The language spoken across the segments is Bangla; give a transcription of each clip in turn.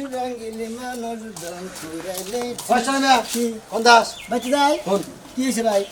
রঙিন মানুষ দম ফুরাইলে কোন দাস বাচ্চা যাই কোন কি হয়েছে ভাই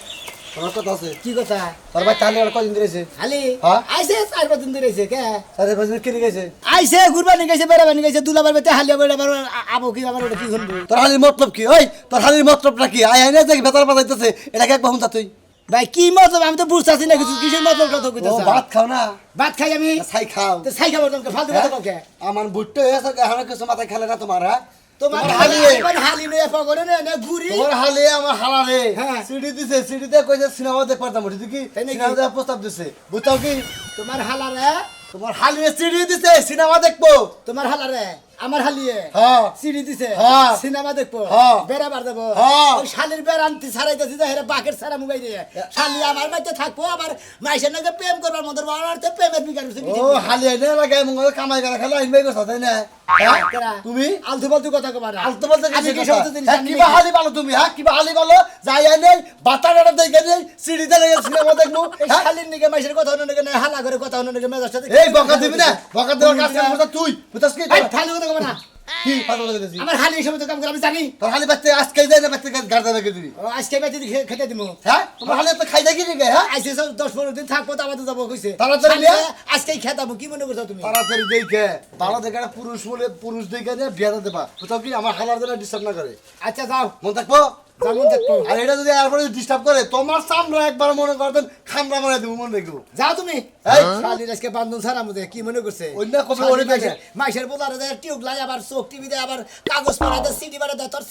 তোমার কথা আছে কি কথা তোর ভাই তাহলে আর কদিন ধরেছে খালি হ্যাঁ? আইসে 4-5 দিন ধরে আইছে কে সাড়ে পাঁচ দিন কিনে গেছে আইসে গুরবানি গেছে বেড়াবানি গেছে দুলাবার বেতে হালিয়া বেড়া আবার আবো কি আবার ওটা কি করবে তোর হালির মতলব কি ওই তোর হালির মতলবটা কি আয় আয় না দেখি বেতার বাজাইতেছে এটাকে একবার হুন তুই ভাই কি মতলব আমি তো বুঝতাছি না কিছু কিসের মতলব কথা ও কইতাছ ভাত খাও না ভাত খাই আমি ছাই খাও তো সাই খাবার তোমাকে ফালতু কথা কাউকে আমার বুট্টো এসে হানা কিছু মাথায় খেলে না তোমার হ্যাঁ তোমার তোমার হালি হালি- একবার হালি নয়া পগরে না ঘুরি তোমার হালে আমার হালারে হ্যাঁ। সিডি দিছে সিডিতে কইছে সিনেমা দেখতে পারতাম বুঝলি কি তাই নাকি? সিনেমা দেখার প্রস্তাব দিছে বুঝতাও কি তোমার হালারে তোমার হালিয়ে সিডি দিছে সিনেমা দেখবো তোমার হালারে আমার হালিয়ে হ্যাঁ সিডি দিছে হ্যাঁ। সিনেমা দেখবো হ্যাঁ। বেড়া বার দেবো হ্যাঁ। ওই শালির বেড়া আনতে ছাড়াইতেছি যে হেরে বাকের ছাড়া মোবাইল দিয়ে শালি আমার বাড়িতে থাকবো আবার মাইসের নাকি প্রেম করবার মতো বাড়াতে প্রেমের বিকার হচ্ছে ও হালিয়ে নে লাগে মঙ্গল কামাই করে খেলা আইনবাই করছ তাই না হ্যাঁ? তুমি আলতু ফালতু কথা কবার আলতো বলতে আমি কি সমস্ত জিনিস জানি কিবা নাকি? হালি ভালো তুমি হ্যাঁ কিবা হালি ভালো যাই আইনে বাতাটা দেখে নেই সিডিতে লেগে সিনেমা দেখবো এই হ্যাঁ? শালির নিকে মাইসের কথা হলো নাকি হালা করে কথা হলো নাকি মেজাজটা এই বকা দিবি না বকা দেওয়ার কাজ করছ তুই বুঝছস কি এই ফালতু কথা কবার না কি পাগল লাগে দিছি আমার হালি এই সময় তো কাম করে আমি জানি তোর হালি বাচ্চা আজকে যাই না বাচ্চা গাড়দা রেখে দিবি ও, আজকে বেঁচে খেতে দিব হ্যাঁ তোমার হালি তো খাই দেখি রে হ্যাঁ আইসে সব 10-15 দিন থাকবো তো আবার তো যাবো কইছে তাড়াতাড়ি শালি নিয়ে। আজকেই খেতাবো কি মনে করছো তুমি তাড়াতাড়ি দেখে ভালো দেখে একটা পুরুষ বলে পুরুষ দেখে নিয়ে বিয়ে দেবা কোথাও কি আমার হালার জন্য ডিস্টার্ব না করে আচ্ছা যাও মন থাকবো যেমন দেখবো আর এটা যদি এরপরে ডিস্টার্ব করে তোমার সামনে একবার মনে করবেন খামরা মারা দেবো মনে দেখবো যাও তুমি এই শালির আজকে বান্ধন ছাড়া মধ্যে কি মনে করছে অন্য কবে ওরে দেখে মাইসের বোলারে দেয় টিউব লাই আবার চোখ টিভি দেয় আবার কাগজ পড়ায় দেয় সিডি বাড়ায় দেয় তোর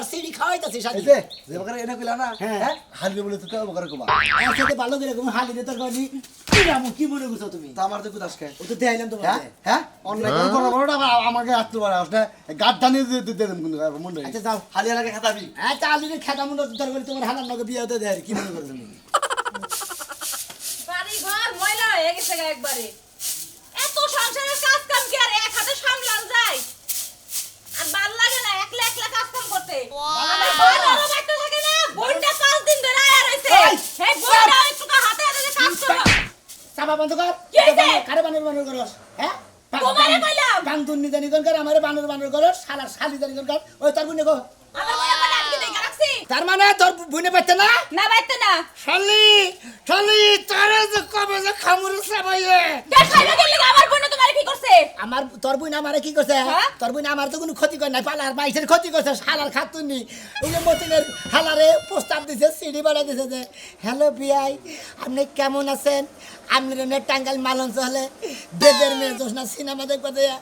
সিডি খাওয়াইতেছে শালি এই যে যে বকারে এনে কইলা না হ্যাঁ। হ্যাঁ হালি বলে তো কেউ বকারে কমা একসাথে ভালো করে এরকম হালি দিয়ে তোর বাড়ি কি মনে করছো তুমি তা আমার তো কুদাস খায় ও তো দেখাইলাম তোমাকে হ্যাঁ হ্যাঁ অন্যায় করে বড় বড় আবার আমাকে আত্ম বাড়া আসলে গাদ টানি দিতে দেন কিন্তু মনে নেই আচ্ছা যাও হালি আগে খাতাবি হ্যাঁ চালিয়ে খেতা মনে তোর বাড়ি তোমার হালার লগে বিয়ে হতে দেয় কি মনে করছো তুমি বাড়ি ঘর ময়লা হয়ে গেছে গা একবারে এত সংসারের কাজ কাম কি আর এক হাতে সামলান যায় আর ভাল লাগে না একলা একলা কাজ কাম করতে আমার বোন আরো বাইতে থাকে না বোনটা 5 দিন ধরে আয়া রইছে এই, এই বোনটা একটু হাতে হাতে যে কাজ করো চাপা বন্ধ কর কি হইছে? কারে বানর করস হ্যাঁ তোমারে কইলাম। গান তুন্নি জানি কোন কর আমারে বানর করস শালা শালি জানি কোন কর ওই তোর বুনে গো আমার মনে করে আজকে দেখা রাখছি তার মানে তোর বুনে পাইতে না না বাইতে না শালি শালি তোর যে কবে যে খামুর সাবাইয়ে কে খাইবে গেলে আমার বোন তোমারে কি করছে আমার তোর বুনে আমারে কি করছে হ্যাঁ? তোর বুনে আমার তো কোনো ক্ষতি করে নাই পালার মাইসের ক্ষতি করছে শালার খাতুনি ওই যে মতিনের হালারে প্রস্তাব দিছে সিডি বাড়া দিছে যে হ্যালো বিআই আপনি কেমন আছেন আপনার টাঙ্গাইল মালঞ্চ হলে বেদের মেয়ে জোসনা সিনেমা দেখবা দেয়া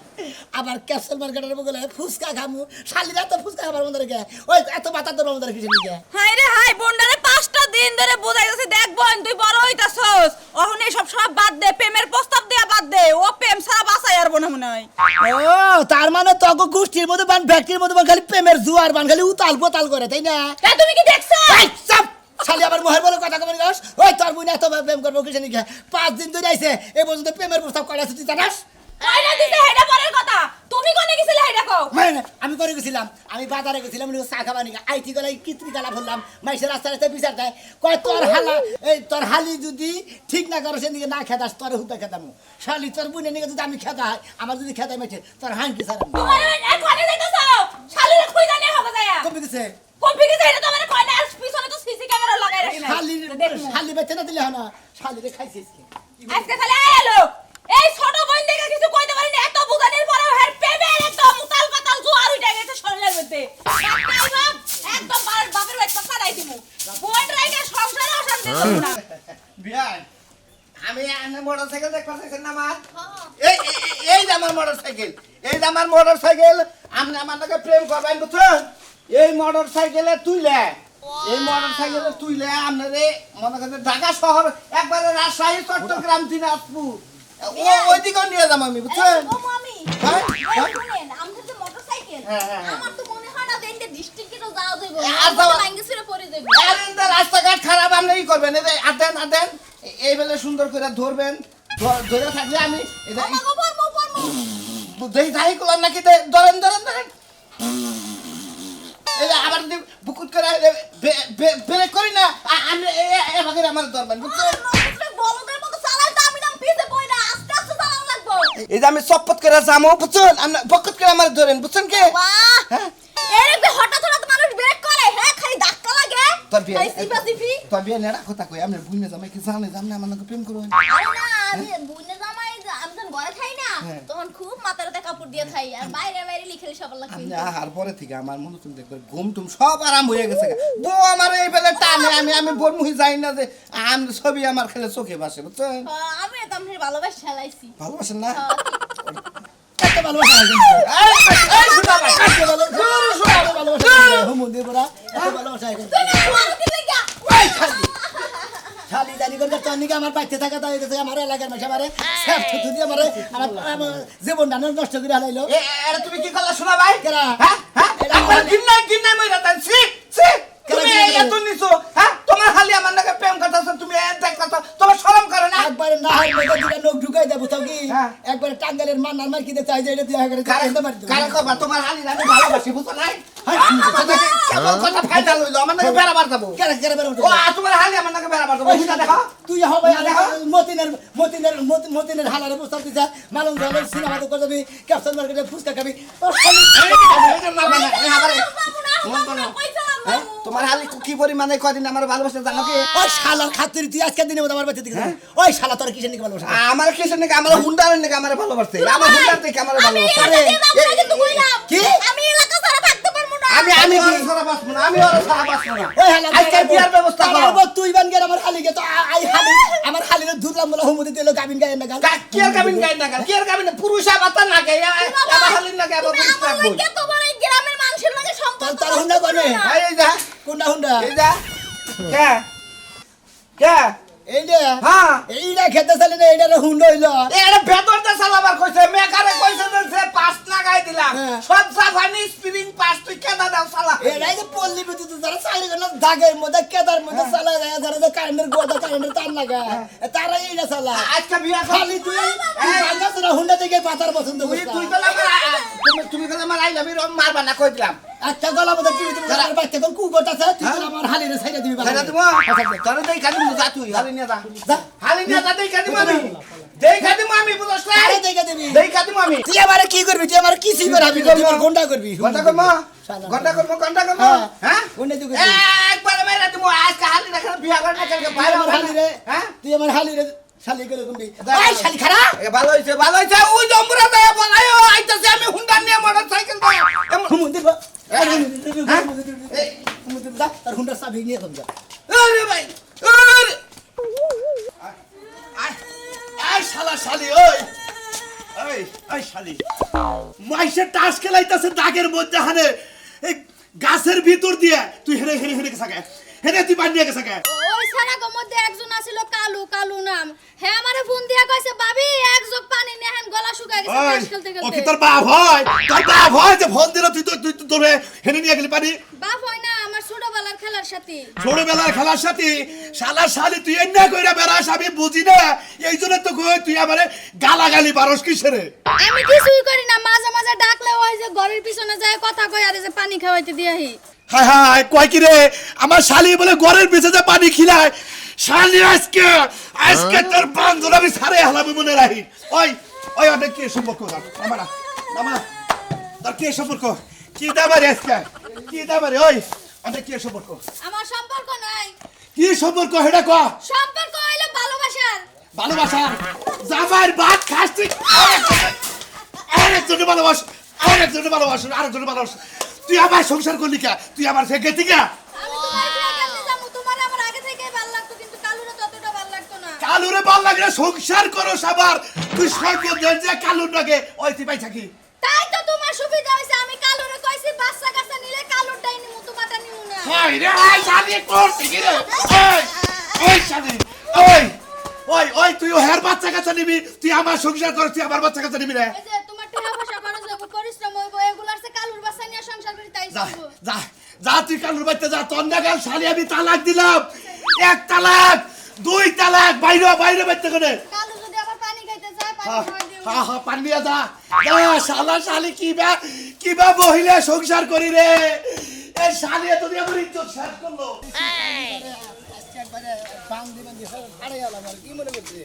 আবার ক্যাপসুল মার্কেটের বগলে ফুচকা খামু শালিরা তো ফুচকা খাবার মধ্যে রেখে ওই এত বাতার তোর মধ্যে রেখেছি নিকে হাই রে হাই বোনটারে 5টা দিন ধরে বুঝাইতেছি দেখ বোন তুই বড় হইতাছস অহনে সব সব বাদ দে প্রেমের প্রস্তাব দেয়া বাদ দে ও প্রেম ছাড়া বাঁচাই আর বোন মনে হয় ও তার মানে তক গোষ্ঠীর মধ্যে বান ব্যক্তির মধ্যে বান খালি প্রেমের জুয়ার বান খালি উতাল পোতাল করে তাই না তা তুমি কি দেখছ এই, চাপ! শালি আবার মোহের বলে কথা কবি গাছ ওই তোর বুইনা তো প্রেম করবো কিছু নাকি 5 দিন ধরে আইছে এই পর্যন্ত প্রেমের প্রস্তাব করে আছে তুই জানাস কয়না দিছে হেডা পরের কথা তুমি কোনে গেছিলে হেডা কও মানে না, আমি করে গেছিলাম আমি বাজারে গেছিলাম চা খাবা নাকি আইটি গলাই কিত্রি গালা বললাম মাইসের রাস্তা রাস্তায় বিচার দেয় কয় তোর হালা এই তোর হালি যদি ঠিক না করো সেদিকে না খেতাস তোর হুদা খেতামু শালি তোর বুনে নিয়ে যদি আমি খেতা হয় আমার যদি খেতাই মেছে তোর হাঙ্কি সারা তোমার এক কোনে যাইতাছ শালিরে কই জানি হবে যায়া কমে গেছে কম্পি গেছে এটা তোমার কয়না আর পিছনে তো সিসি ক্যামেরা লাগাই রাখি না শালি বেচে না দিলে হনা শালি রে খাইছিস কি আজকে খালি আইলো এই ছোট বোন দেখে কিছু কইতে পারি না এত বুঝানির পরে হের প্রেমের একদম উতাল পাতাল জোয়ার উঠে গেছে শরীরের মধ্যে একটাই বাপ একদম বাপের বাচ্চা ছাড়াই দিমু বোন রাইকে সংসারে অশান্তি করব না বিয়াই আমি আনে মোটরসাইকেল দেখতে পাচ্ছেন না আমার এই যে আমার মোটরসাইকেল এই যে আমার মোটরসাইকেল আপনি আমার নাকি প্রেম করবেন বুঝছেন এই মোটরসাইকেলে তুইলে এই মোটরসাইকেলে তুইলে আপনারে মনে করেন ঢাকা শহর একবারে রাজশাহী চট্টগ্রাম দিনাজপুর ওইদিকেও নিয়ে যাবো আমি বুঝছেন ও মামি হ্যাঁ? এই শুনেন আমাদের যে মোটরসাইকেল হ্যাঁ, হ্যাঁ, হ্যাঁ। আমার তো মনে হয় না দেনতে ডিস্ট্রিক্টে যাওয়া যাবে আর যাওয়া- ভাঙ্গি ছিঁড়ে পড়ে যাবে আরে না, রাস্তাঘাট খারাপ আপনি ই করবেন এই যে আদেন এই বেলে সুন্দর করে ধরবেন ধরে থাকলে আমি এটা আমাগো পরমো দেই যাই করলাম নাকি ধরেন এই যে আবার যদি বুকুট করে ব্রেক করি না আমি এভাবে আমার ধরবেন বুঝছেন বলদের মতো চালাই তো আমি নাম পিছে কই না আস্তে আস্তে চালানো লাগবে এই যে আমি চপ্পত করে যাবো বুঝছেন আপনি বকত করে আমার ধরেন বুঝছেন কি বাহ হ্যাঁ? এরকম হঠাৎ হঠাৎ মানুষ ব্রেক করে হ্যাঁ খালি ধাক্কা লাগে তোর বিয়ে খালি সিপাসিপি তোর বিয়ে নেড়া কথা কই আপনি বুঝনে জামাই কি জানে জানে আমার নাকি প্রেম করবেন আরে না আমি বুনে জামাই আমি যখন ঘরে খাই না হ্যাঁ। তখন খুব মাথাতে কাপড় দিয়ে খাই আর বাইরে বাইরে লিখে সবার লাগে আপনি আহার পরে থেকে আমার মনে তুমি দেখবেন ঘুম টুম সব আরাম হয়ে গেছে বউ আমার এই বেলা টানে আমি বোর মুহি যাই না যে আমি ছবি আমার খেলে চোখে ভাসে বুঝছেন আমি তো আমি ভালোবাসা চালাইছি ভালোবাসেন না এত ভালোবাসা হয় কিন্তু। এই, এই, শোনা ভাই। এত ভালোবাসা হয় কিন্তু। হুমুন্দি পড়া, এত ভালোবাসা হয় কিন্তু। এই, খালি। শালি জানি করে তোর নিকে আমার বাড়িতে থাকা তাই আমার এলাকার মাসে আমারে স্যাপ থুতু দিয়ে আমার জীবনটা নষ্ট করে হারাইলো। এটা তুমি কি করলা শোনা ভাই কেরা? হ্যাঁ হ্যাঁ একবার গিন্নাই মইরা তাই ছি তুমি কেরা? এত নিছো হ্যাঁ তোমার খালি আমার নাকি প্রেম করতেছ তুমি এত কথা তোমার শরম করে না একবারে না হয় মধ্যে দুটা নখ ঢুকাই দেবো তো কি হ্যাঁ। একবারে টাঙ্গালের মান্নার মার কিতে চাই যে এটা দিয়ে করে কারেন্ট মারি দেবো। কারণ কবা তোমার হালি আমি ভালোবাসি বুঝছো নাই কেমন কথা ফায়দা লইলো আমার নাকি বেড়া বার যাবো কেরা কেরা বেরো ও তোমার হালি আমার নাকি বেড়া বার যাবো বুঝা দেখো তুই হবে না দেখো। মতিনের হালারে প্রস্তাব দিছা মালুম ধরনের সিনেমা তো করবি ক্যাপশন মার্কেটে ফুচকা খাবি তোর খালি তোমার হালি কি পরিমাণে কদিন আমার ভালোবাসা জানো কি ওই শালার খাতির তুই আজকে দিনে মতো আমার বাচ্চা দিকে ওই শালা তোর কিসের নিকে ভালোবাসা আমার কিসের নাকি আমার হুন্ডারের নাকি আমার ভালোবাসছে আমার হুন্ডার থেকে আমার ভালোবাসছে কি? আমি এলাকা ছাড়া থাকতে পারবো না আমি ওর সারা বাঁচবো না আমি ওর সারা বাঁচবো না ওই হালা আজকে বিয়ার ব্যবস্থা করো তুই বান গেল আমার হালি গে তো আই হালি আমার হালির ধুরলাম বলে হুমুদি দিল গাবিন গায় না গাল কি আর কাবিন গাই না কি আর কাবিন পুরুষ আবার না গাই আবার হালির না গাই আবার তুমি পুরুষ আমার রাখবো লাগে তোমার এই গ্রামের মানুষের লাগে সম্পর্ক তোর হুন্ডা করে এই যা কোনটা হুন্ডা এই যা কে কে এই যে হ্যাঁ এইটা খেতে চাইলে না এইটা হুন্ডা হইলো এটা ভেতরটা চালাবার কইছে মেকারে কইছে যে পাঁচ লাগাই দিলাম হ্যাঁ। সব জাপানি স্প্রিং পাঁচ তুই কেদা দাও চালা এটাই যে পল্লী বিদ্যুৎ যারা চাকরি করে না দাগের মধ্যে কেদার মধ্যে চালা যায় যারা যে কারেন্টের গোদা কারেন্টের তার লাগা তারা এইটা চালা আজকে বিয়া খালি তুই বাঙ্গাসরা হুন্ডা থেকে পাতার পছন্দ তুই করিস তুই তো তুমি তো আমার আই লাভ ইউ মারবা না কই দিলাম একটা গলা মধ্যে টিভি তুমি আমার বাচ্চা কোন কুকুর আছে তুই তো আমার হালিরে ছাইড়া দিবি সেটা তুমি তোর দেই কাদি যা তুই হালি নিয়ে যা যা। হালি নিয়ে যা দেই কাদি আমি দেই কাদি আমি বুঝছ না আরে দেখে দিবি দেই কাদি আমি তুই আমারে কি করবি তুই আমার কিছু করবি তুই আমার গুন্ডা করবি ঘন্টা করব ঘন্টা করব হ্যাঁ গুন্ডা তুই করবি একবার মেরা তুমি আজকে হালি দেখা বিয়া করে না কালকে তুই বাইরে আমার হালিরে হ্যাঁ তুই আমার হালিরে শালি করে করবি ওই শালি খারা ভালো হইছে ওই জম্বুরা যায় বলায়ো আইতাছে আমি হুন্ডা নিয়ে মোটরসাইকেল দাও হুমুন্দি হুমুন্দি যা তার হুন্ডার চাবি নিয়ে তুমি যা আরে ভাই আই শালা শালি ওই ওই ওই শালি মাইসে টাস খেলাইতাছে দাগের মধ্যে হানে এই গাছের ভিতর দিয়ে তুই হেরে হেরে হেরে গেছে হেরে তুই বানিয়ে গেছে ওই সারাগো মধ্যে একজন আছিল কালু কালু নাম হ্যাঁ আমারে ফোন দিয়া কইছে ভাবি এক জগ পানি নিয়ে হেন গলা শুকায় গেছে ওই তাস খেলতে ও কি খেলতে তোর বাপ হয় যে ফোন দিল তুই তোরে হেরে নিয়ে গেলি পানি বাপ হয় না আমার ছোটবেলার খেলার সাথী ছোটবেলার খেলার সাথে শালা শালি তুই এন্না কইরা বেড়াস আমি বুঝি না এই জন্য তো কই তুই আমারে গালাগালি পারস কিসেরে আমি কিছুই করি না মাঝে মাঝে ডাকলে ওই যে ঘরের পিছনে যায় কথা কই আর এই যে পানি খাওয়াইতে দিয়াহি হায় হায় কয় কি রে আমার শালি বলে ঘরের পিছে যে পানি খিলায় শালি আজকে তোর বান্ধব আমি সারে হালাবি মনে রাখি ওই ওই অনেক কি সম্পর্ক আমার নামা তোর কি সম্পর্ক কি দাবারে আজকে কি দাবারে ওই অনেক কি সম্পর্ক আমার সম্পর্ক নাই কি সম্পর্ক হেডা ক সম্পর্ক হইলো ভালোবাসার ভালোবাসা জামার ভাত খাস তুই আরেকজনে ভালোবাস আরেকজনে ভালোবাস তুই আমার সংসার করলি কা তুই আমার ফেকে দিকা আমি তোমার বিয়ে করতে যাবো তোমার আমার আগে থেকেই ভালো লাগতো কিন্তু কালুরে ততটা ভালো লাগতো না কালুরে ভাল লাগে সংসার করো সবার তুই সর্বজন যে কালুর লাগে ওই তুই পাই থাকি তাই তো তোমার সুবিধা হইছে আমি কালুরে কইছি বাচ্চা কাচ্চা নিলে কালুরটাই নিমু তোমারটা নিমু না হাই রে হাই শাদি করতে কি রে ওই শাদি ওই তুই হের বাচ্চা কাচ্চা নিবি তুই আমার সংসার কর তুই আমার বাচ্চা কাচ্চা নিবি রে এই যে তোমার টাকা পয়সা খরচ হবে পরিশ্রম হইব এগুলার সে কালুর বাচ্চা নিয়ে সংসার করি তাই যা শুনবো যা যা তুই কালুর বাচ্চা যা তোর নাগাল শালি আমি তালাক দিলাম 1 তালাক 2 তালাক বাইরে বাচ্চা করে কালু যদি আবার পানি খাইতে চায় পানি খাওয়াই দিও হ্যাঁ পান্ডিয়া যা শালা শালি কিবা মহিলা সংসার করি রে এই শালিয়া তো আমার ইজ্জত শেষ করলো একবারে বান্দি বান্দি হারে গেলাম আর কি মনে করছে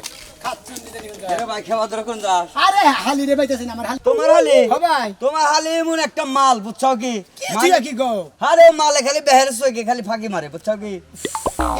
খাচ্ছুন দিতে আরে ভাই খাওয়া দাওয়া কোন যাস আরে হালি রে বাইতেছেন আমার হালি তোমার হালি ও ভাই তোমার হালি এমন একটা মাল বুঝছো কি কি কি গো আরে মালে খালি বেহের সইকে খালি ফাঁকি মারে বুঝছো কি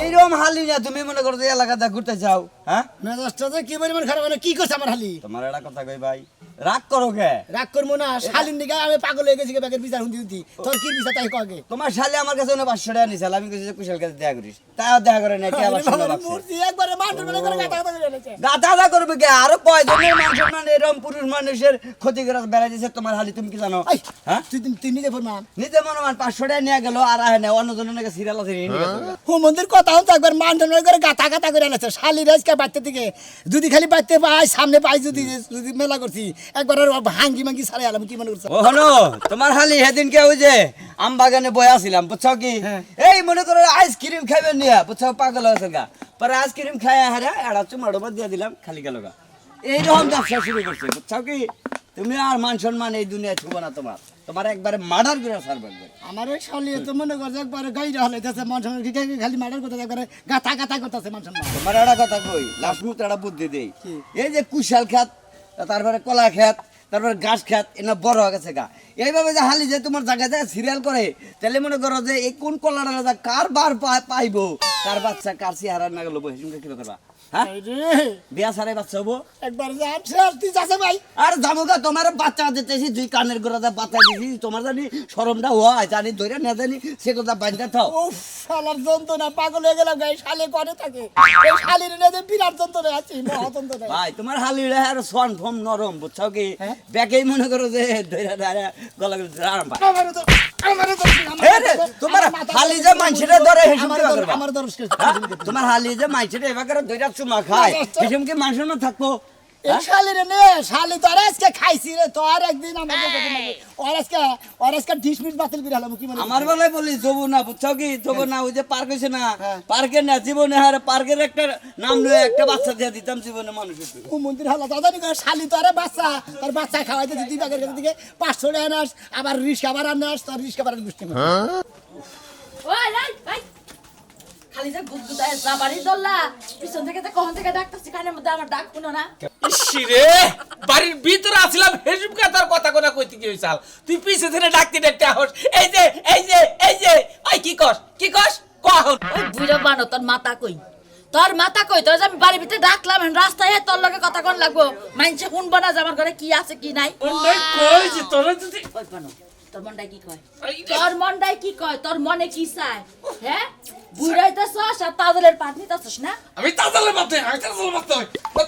এইরকম হালি না তুমি মনে করো যে এলাকাতে ঘুরতে যাও হ্যাঁ মেজাজটা যে কি পরিমাণ খারাপ মানে কি করছে আমার হালি তোমার একটা কথা কই ভাই রাগ করো কে রাগ করবো না শালিন দিকে আমি পাগল হয়ে গেছি ব্যাগের বিচার হুন্দি হুন্দি তোর কি বিচার তাই কগে তোমার শালি আমার কাছে 500 টাকা নিছিল আমি কইছি যে কুশল কাছে দেখা করিস তাও দেখা করে না কি আবার শুনে বাকছে মূর্তি একবারে মাঠের মনে করে গাতা গাতা করে এনেছে গাদা করবে কে আরো কয়জনের মানুষ মানে এরকম পুরুষ মানুষের ক্ষতি করে বেড়া দিয়েছে তোমার হালি তুমি কি জানো এই হ্যাঁ তুই নিজে ফরমান নিতে মনে মান 500 টাকা নিয়ে গেল আর আহে না অন্যজনের নাকি সিরিয়াল আছে নিয়ে গেছে হুমন্দির কথা হতো একবার মাঠের মনে করে গাতা গাতা করে এনেছে শালি রাজকে বাড়তে থেকে যদি খালি বাড়তে পাই সামনে পাই যদি যদি মেলা করছি একবার আর ভাঙ্গি মাঙ্গি সারে আলাম কি মনে করছো ও হনো তোমার হালি সেদিনকে ওই যে আম বাগানে বয়া ছিলাম বুঝছো কি এই মনে করো আইসক্রিম খাইবেন নিয়া বুঝছো পাগল হয়েছে গা পরে আইসক্রিম খাই হারে এড়া চুমাড়ো বাদ দিয়ে দিলাম খালি গেল গা এইরকম ব্যবসা শুরু করছে বুঝছো কি তুমি আর মান সম্মান এই দুনিয়ায় ছুবো না তোমার তোমার একবারে মার্ডার করে সারবে আমার ওই শালি তো মনে করছে একবারে গাইরা হলাইতেছে মানুষ খালি মার্ডার করতেছে একবারে গাথা গাথা করতেছে মানুষ তোমার একটা কথা কই লাস্ট মুহূর্তে একটা বুদ্ধি দেই এই যে কুশাল খাত তারপরে কলা খাত তারপরে ঘাস খাত এনা বড় হয়ে গেছে গা এইভাবে যে হালি যে তোমার জায়গায় যায় সিরিয়াল করে তাহলে মনে করো যে এই কোন কলাটা কার বার পাইবো কার বাচ্চা কার চেহারা না গেল বসে কি করবা হ্যাঁ বিয়া সারাই বাচ্চা হবো একবার যান শেষ দিস আছে ভাই আর জামুকা তোমার বাচ্চা দিতেছি দুই কানের গোড়াতে বাচ্চা দিছি তোমার জানি শরমটা হয় জানি ধরে না জানি সে কথা বান্ধা থাও ও শালার যন্ত্রণা পাগল হয়ে গেলাম গাই শালে করে থাকে এই শালির নেদে বিরাট যন্ত্রণা আছে মহাযন্ত্রণা ভাই তোমার হালি আর সোয়ান ফম নরম বুঝছো কি ব্যাকেই মনে করো যে ধরে ধরে গলা আরাম পায় তোমার হালি যে মাইছেটা ধরে হেসুম কি করবা আমার দরস তোমার হালি যে মাইছেটা এবার করে দুইটা চুমা খায় হেসুম কি মানুষ না থাকবো এই শালির নে শালি তো আজকে খাইছি রে তো আর একদিন আমাদের আর আজকে ডিসমিস বাতিল করে হলাম কি মানে আমার বেলায় বলি যাবো না বুঝছো কি যাবো না ওই যে পার্ক হয়েছে না পার্কে না জীবনে আর পার্কের একটা নাম লয়ে একটা বাচ্চা দিয়ে দিতাম জীবনে মানুষ ও মন্দির হলো দাদা নি শালি তো আরে বাচ্চা তোর বাচ্চা খাওয়াইতে দিদি বাগের কাছে থেকে 500 টাকা নাস আবার রিস্কা আবার আনাস তোর রিস্কা আবার গুষ্টি ওই ভাই খালি যে গুদগুদায় জাবারি দল্লা পিছন থেকে তো কখন থেকে ডাকতেছি কানের মধ্যে আমার ডাক শুনো না ইসিরে বাড়ির ভিতরে আসলাম হেসুম কাতার কথা কোনা কইতে কি হইছাল তুই পিছে থেকে ডাকতে ডাকতে আহস এই যে ওই কি কস কখন ওই বুড়ো বানো তোর মাথা কই তোর যে আমি বাড়ির ভিতরে ডাকলাম এখন রাস্তায় তোর লগে কথা কোন লাগবো মাইনছে শুনবো না যে আমার ঘরে কি আছে কি নাই ওই কই যে তোরা যদি ওই বানো তোর মনটাই কি কয় তোর মনে কি চায় হ্যাঁ বুড়াইতেছস আর তাজলের পাট নিতেছস না আমি তাজালে মারতে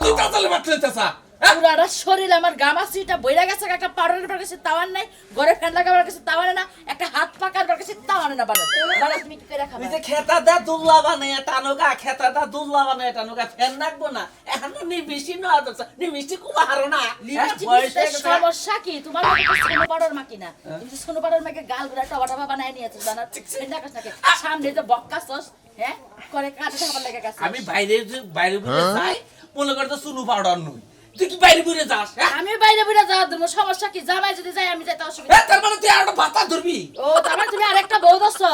তুই তাজালে মারতে চাচা পুরাটা শরীর আমার গামাছিটা বইরা গেছে একটা পাউডারের বার কাছে তাওয়ান নাই ঘরে ফ্যান লাগাবার কাছে তাওয়ানে না একটা হাত পাকার বার কাছে তাওয়ানে না বাড়া তুমি কি করে খাবে ওই যে খেতা দা দুল্লা বানায় টানুগা খেতা দা দুল্লা বানায় টানুগা ফ্যান রাখবো না এখনো নিবিষ্টি না নিবিষ্টি কুলা হারো না সমস্যা কি তোমার সোনো পাউডার মাকি না তুমি সোনো পাউডার মাকে গাল গুলা টবা বানায় নিয়েছো জানা ফ্যান রাখাস নাকি সামনে যে বক্কাছস হ্যাঁ করে কাটে খাবার লাগা গেছে আমি বাইরে বুঝে যাই মনে করতে সুনু পাউডার নই তুই কি বাইরে বুঝে যাস আমি বাইরে বুড়া যাওয়ার দেবো সমস্যা কি জামাই যদি যাই আমি যাইতে অসুবিধা তার মানে তুই আরেকটা ভাতা ধরবি ও তার মানে তুমি আরেকটা বউ দছো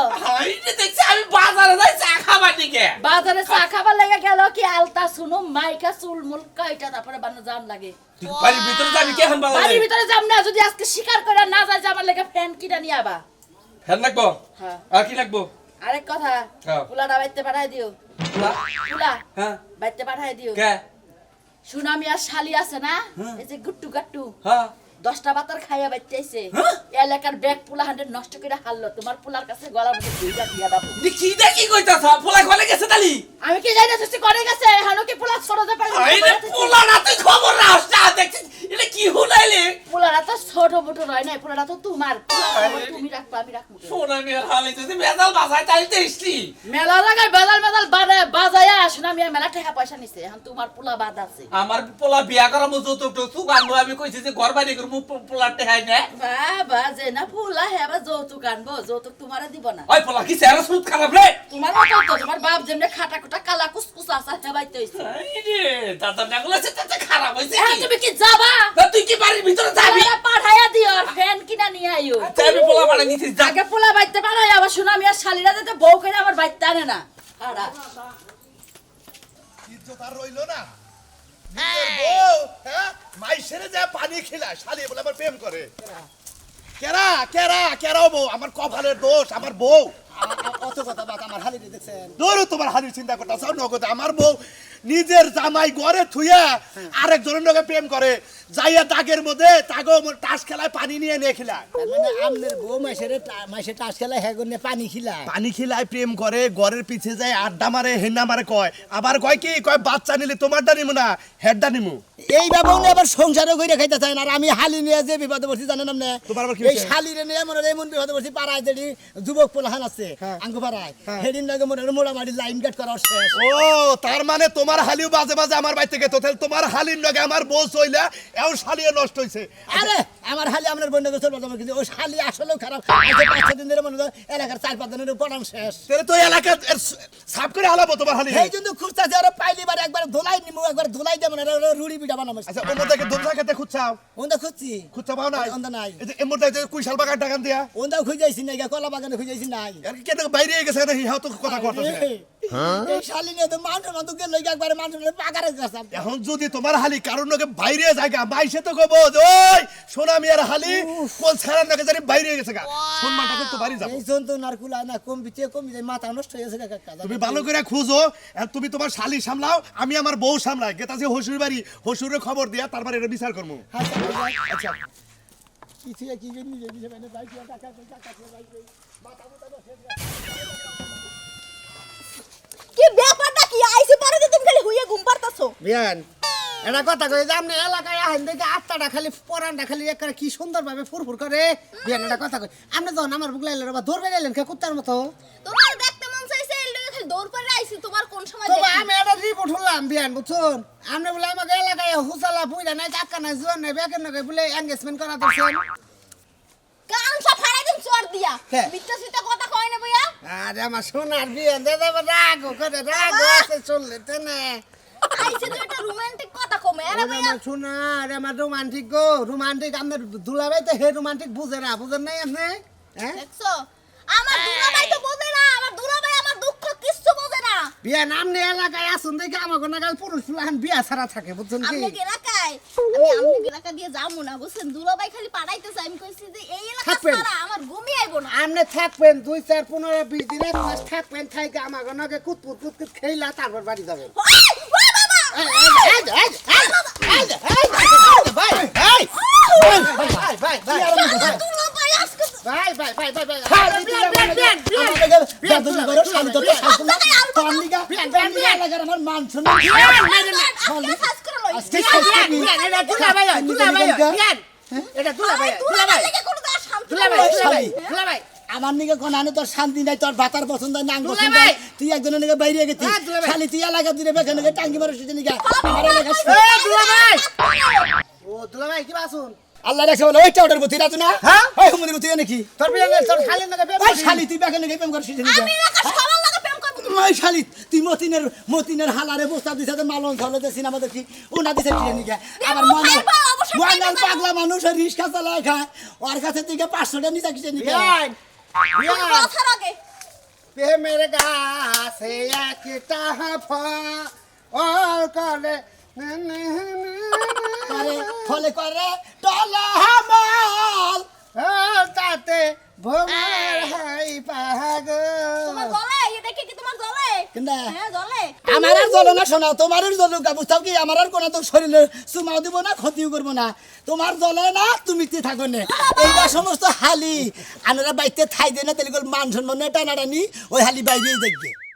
দেখছি আমি বাজারে যাই চা খাবার দিকে বাজারে চা খাবার লেগে গেল কি আলতা শুনো মাইকা চুল মুল কয়টা তারপরে বানা জাম লাগে তুই বাড়ির ভিতরে যাবি কেমন বাড়ির ভিতরে যাম না যদি আজকে শিকার করে না যায় যে আমার লেগে ফ্যান কিনা নিয়ে আবা ফ্যান লাগবো হ্যাঁ আর কি লাগবো আরেক কথা হ্যাঁ। পুলাটা বাইতে পাঠাই দিও পুলা হ্যাঁ বাইতে পাঠাই দিও কে সুনামি আর শালি আছে না এই যে গুট্টু গাট্টু হ্যাঁ 10টা বাতার খাইয়া বাইতেছে এলাকার ব্যাগ পোলা হান্ডে নষ্ট করে হারলো তোমার পোলার কাছে গলা মধ্যে দুইটা দিয়া দাও কি কইতাছ পোলা খলে গেছে তালি আমি কি জানি না করে গেছে হানো কি পোলা ছোট যে পারে আইরে পোলা না তুই খবর রাখছ না দেখছিস এটা কি হুলাইলে পোলারা তো ছোট মোটো নয় না পোলারা তো তোমার তুমি রাখবা আমি রাখবো সোনা মেয়ের হালে যদি মেজাল বাজায় তাই দেখছি মেলা জায়গায় মেদাল বাজায়া আসুন আমি মেলা টাকা পয়সা নিছে এখন তোমার পোলা বাদ আছে আমার পোলা বিয়া করা মতো তো তুই আনবো আমি কইছি যে ঘর বাড়ি করবো পোলার টেহাই না বাবা যে না পোলা হেবা যৌতুক আনবো যৌতুক তোমারে দিব না ওই পোলা কি চেহারা সুদ খারাপ রে তোমার মতো তো তোমার বাপ যেমনে খাটা খুটা কালা কুসকুস আছে হেবাইতে হইছে আইরে দাদা নাগুলা সে তাতে খারাপ হইছে এখন কি তুমি কি যাবা তা তুই কি বাড়ির ভিতরে যাবি পোলাটা পাঠাইয়া দিও আর ফ্যান কিনা নিয়ে আইও আচ্ছা আমি পোলা বাড়ি নিতে যা আগে পোলা বাইতে পারো আবার শুনো আমি আর শালিরা যেতে বউ করে আমার বাইতে আনে না আড়া ইজ্জত আর রইলো না নিজের বউ হ্যাঁ মাইসেরে যে পানি খিলায় শালি বলে আমার প্রেম করে কেরা কেরা কেরা বউ আমার কপালের দোষ আমার বউ অত কথা বাদ আমার হালিরে দেখছেন দূরও তোমার হানির চিন্তা করতেছ নগদ আমার বউ নিজের জামাই ঘরে থুইয়া আরেকজনের লগে প্রেম করে যাইয়া দাগের মধ্যে তাগো টাস খেলায় পানি নিয়ে খেলায় তার মানে আমনের বউ মাসে টাস খেলা হেগুনে পানি খিলায় পানি খিলায় প্রেম করে ঘরের পিছে যায় আড্ডা মারে হেন্না মারে কয় আবার কয় কি কয় বাচ্চা নিলে তোমারটা নিমু না হেডটা নিমু এই বাবা উনি আবার সংসারও করে খাইতে চায় না আর আমি হালি নিয়ে যে বিপদে পড়ছি জানেন আপনি তোমার আবার কি এই হয়েছে? শালিরে নিয়ে মনে হয় এমন বিপদে পড়ছি পাড়ায় যেটি যুবক পোলাহান আছে আঙ্গু পাড়ায় সেদিন লাগে মনে হয় মোড়ামাটি লাইন কাট করা শেষ ও তার মানে তোমার হালিও বাজে বাজে আমার বাড়ি থেকে তো তাহলে তোমার হালির লগে আমার বউ চইলা এও শালিয়ে নষ্ট হইছে আরে আমার হালি আপনার বন্ধু চলবে তোমার কিন্তু ওই শালি আসলেও খারাপ আজকে 5-6 দিন ধরে মনে হয় এলাকার 4-5 দিনের পড়ান শেষ তাহলে তো এলাকা সাফ করে হালাবো তোমার হালি এই জন্য খুঁজতেছে আর পাইলি বার একবার ধুলাই নিমু একবার ধুলাই দেব না রুড়ি পিঠা বানাবো আচ্ছা ওর মধ্যে দুধা খেতে খুঁজছাও ওন্দা খুঁজছি খুঁজছা পাও নাই ওন্দা নাই এই যে এর মধ্যে যে কুইশাল বাগান টাগান দিয়া ওন্দাও খুঁজাইছি নাই কলা বাগানে খুঁজাইছি নাই আর কি কেন বাইরে গেছে না হিহাও তো কথা করতেছে এই শালি নিয়ে তো মানুষ গেল একবারে মানুষ পাকারে গেছে এখন যদি তোমার হালি কারণ নাকি বাইরে জায়গা মাইসে তো কব যে ওই সোনা মিয়ার হালি কোন ছাড়ার নাকি জানি বাইরে গেছে গা সম্মানটা তো বাড়ি যাবো এই জন্তু নারকুলা না কম যায় মাথা নষ্ট হয়ে গেছে কাকা তুমি ভালো করে খুঁজো আর তুমি তোমার শালি সামলাও আমি আমার বউ সামলাই গেতাছে হসুর বাড়ি হসুরের খবর দিয়া তারপর এটা বিচার করবো আচ্ছা কি থেকে কি নিজে নিজে মানে ভাই টাকা ভাই কি ব্যাপারটা কি আইছে পরে যে তুমি খালি হুইয়ে ঘুম পারতাছো বিয়ান এটা কথা কই যে আপনি এলাকায় আহেন দেখে আত্মাটা খালি পরানটা খালি একবারে কি সুন্দর ভাবে ফুরফুর করে বিয়ান এটা কথা কই আপনি যখন আমার বুক লাইলেন বা দৌড় বেরাইলেন কে কুত্তার মতো তোমার দেখতে মন চাইছে এর লগে খালি দৌড় করে আইছি তোমার কোন সময় তো দেখি আমি এটা রিপোর্ট হলাম বিয়ান বুঝছেন আপনি বলে আমাকে এলাকায় হুসালা পুইরা নাই টাকা নাই জোর নাই বেকের নগে বলে এনগেজমেন্ট করা দিচ্ছেন কান সব ফাড়াই দিন চোর দিয়া কে? মিথ্যা সিটা কথা কয় না ভাইয়া আরে আমার সোনার বিয়ান দে দেব রাগ করে রাগ আছে চললে তেনে আইছে তো একটা রোমান্টিক কথা কমে আরে ভাইয়া আমার সোনা আরে আমার রোমান্টিক গো রোমান্টিক আপনার দুলাভাই তো হে রোমান্টিক বুঝে না বুঝেন নাই আপনি হ্যাঁ দেখছো আমার দুলাভাই তো বোঝে না আমার দুলাভাই আমার দুঃখ কিচ্ছু বোঝে না বিয়া নাম নিয়ে এলাকায় আসুন দেখে আমাকে নাগাল পুরুষ ফুলাহান বিয়া ছাড়া থাকে বুঝছেন কি আপনি এলাকায় আমি আপনি এলাকা দিয়ে যাবো না বুঝছেন দুলাভাই খালি পাঠাইতেছে আমি কইছি যে এই এলাকা থাকবেন। ছাড়া আমার ঘুমিয়ে আইবো না আপনি থাকবেন 2-4-15-20 দিন এক মাস থাকবেন থাইকে আমাকে নাগে কুতকুত খেইলা তারপর বাড়ি যাবেন ওই বাবা দুলাভাই আজকে আমার মান কাজ করে লই আমার নিকে কোন আনে তোর শান্তি নাই তোর ভাতার পছন্দ নাই নাম পছন্দ নাই তুই একজনের নিকে বাইরে গেছিস খালি তুই এলাকা দিলে বেখানে নিকে টাঙ্গি মারছিস নিকে আমার এলাকা ও দুলাভাই কি বাসুন আল্লাহ রাখছে বলে ওইটা অর্ডার করতে রাত না হ্যাঁ ওই হুমুদি তুই নাকি তোর বিয়ে তোর শালি নাকি ওই শালি তুই বেখানে নিকে প্রেম করছিস নিকে আমি এলাকা সবার লাগে প্রেম করব ওই শালি তুই মতিনের হালারে বস্তা দিছে তো মালন ধরলে সিনেমা দেখি ওনা দিছে কি নিকে আবার মনাল পাগলা মানুষ রিস্কা চালায় খায় ওর কাছে তুই 500 টাকা নিছা কিসে নিকে কথার আগে প্রেমের গাছে একটা ফল করে ফলে করে টলা হামাল তাতে ভোমার হাই পাগল তোমার গলে এটা কি তোমার গলে কেনটা? হ্যাঁ গলে আমার আর জ্বলো না শোনা তোমার জ্বলো বুঝতাম কি আমার আর কোনো তো শরীরে চুমাও দিব না ক্ষতিও করবো না তোমার জ্বলে না তুমি তে থাকো না এইটা সমস্ত হালি আনারা বাইতে থাই দেয় না তাহলে মান সম্মান টানাটানি ওই হালি বাইরেই দেখবে